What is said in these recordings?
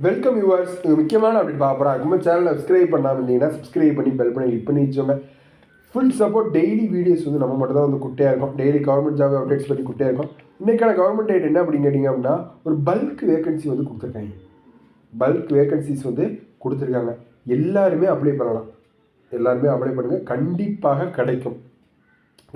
Welcome viewers. முக்கியமான அப்படி பார்க்குறோம். அதுக்கு சேனலை சப்ஸ்கிரைப் பண்ணாமல் இருந்தீங்கன்னா சப்ஸ்கிரைப் பண்ணி பெல் பண்ணி கிளிக் பண்ணி வச்சோங்க. Full support. டெய்லி வீடியோஸ் வந்து நம்ம மட்டும் தான் வந்து குட்டையாக இருக்கும். டெய்லி கவர்மெண்ட் ஜாப் அப்டேட்ஸ் பற்றி குட்டையாக இருக்கும். இன்றைக்கான கவர்மெண்ட் ஐட் என்ன அப்படின்னு கேட்டிங்க அப்படின்னா, ஒரு பல்க் வேகன்சி வந்து கொடுத்துருக்காங்க. பல்க் வேகன்சிஸ் வந்து கொடுத்துருக்காங்க. எல்லாருமே அப்ளை பண்ணலாம். எல்லாருமே அப்ளை பண்ணுங்கள். கண்டிப்பாக கிடைக்கும்.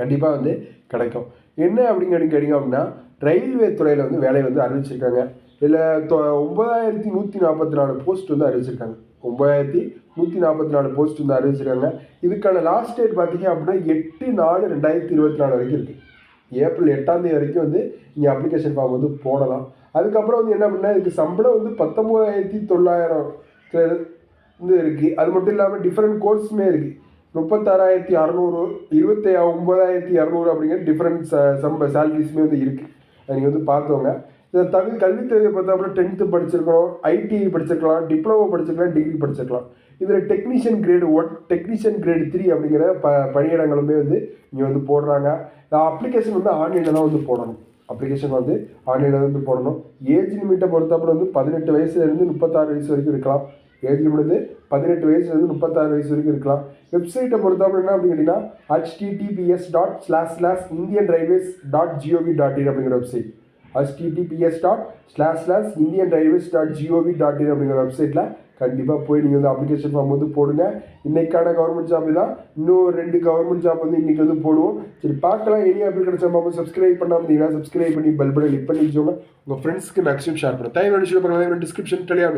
கண்டிப்பாக வந்து கிடைக்கும். என்ன அப்படின்னு கேட்டிங்க அப்படின்னா, ரயில்வே துறையில் வந்து வேலை வந்து அறிவிச்சிருக்காங்க. இதில் 9144 போஸ்ட் வந்து அறிவிச்சிருக்காங்க. 9144 போஸ்ட் வந்து அறிவிச்சிருக்காங்க. இதுக்கான லாஸ்ட் டேட் பார்த்தீங்க அப்படின்னா 8/4/2024 வரைக்கும் இருக்குது. ஏப்ரல் 8ஆம் தேதி வரைக்கும் வந்து நீங்கள் அப்ளிகேஷன் ஃபார்ம் வந்து போடலாம். அதுக்கப்புறம் வந்து என்ன பண்ணால் இதுக்கு சம்பளம் வந்து 19,900 வந்து இருக்குது. அது மட்டும் இல்லாமல் டிஃப்ரெண்ட் கோர்ஸுமே இருக்குது. 36,600, 29,200 அப்படிங்கிற டிஃப்ரெண்ட் சேலரிஸுமே வந்து இருக்குது. அதை நீங்கள் வந்து பார்த்தோங்க. இதை தகுதி கல்வித் தேவையை பார்த்தா 10th படிச்சிருக்கணும், ஐடிஐ படிச்சிருக்கலாம், டிப்ளமோ படிச்சிருக்கலாம், டிகிரி படிச்சிருக்கலாம். இதில் டெக்னீஷியன் கிரேடு 1, டெக்னீஷியன் கிரேடு 3 அப்படிங்கிற பணியிடங்களுமே வந்து இங்கே வந்து போடுறாங்க. அப்ளிகேஷன் வந்து ஆன்லைனில் தான் வந்து போடணும். அப்ளிகேஷன் வந்து ஆன்லைனில் வந்து போடணும். ஏஜ் லிமிட்டை பொறுத்தப்பட வந்து 18 வயசுலேருந்து 36 வயசு வரைக்கும் இருக்கலாம். ஏஜ் லிமிட் வந்து 18 வயசுலேருந்து 36 வயசு வரைக்கும் இருக்கலாம். வெப்சைட்டை பொறுத்தவரை என்ன அப்படின்னு கேட்டிங்கன்னா https://indianrailways.gov.in அப்படிங்கிற வெப்சைட். https://indianrailways.gov.in அப்படிங்கிற வெப்சைட்டில் கண்டிப்பாக போய் நீங்கள் வந்து அப்ளிகேஷன் ஃபார்ம் வந்து போடுங்க. இன்றைக்கான கவர்மெண்ட் ஜாப் தான். இன்னும் 2 கவர்மெண்ட் ஜாப் வந்து இன்றைக்கி வந்து போடுவோம். சரி பார்க்கலாம். எனி அப்படி கிடைச்சா பார்ப்போம். சப்ஸ்கிரைப் பண்ணாமல் இருந்தீங்கன்னா சப்ஸ்கிரைப் பண்ணி பெல் பட்டன் கிளிக் பண்ணி வச்சுக்கோங்க. உங்கள் ஃப்ரெண்ட்ஸ்க்கு மேக்ஸிமம் ஷேர் பண்ணுங்கள். தேவையான டிஸ்கிரிப்ஷன் தெரியாது.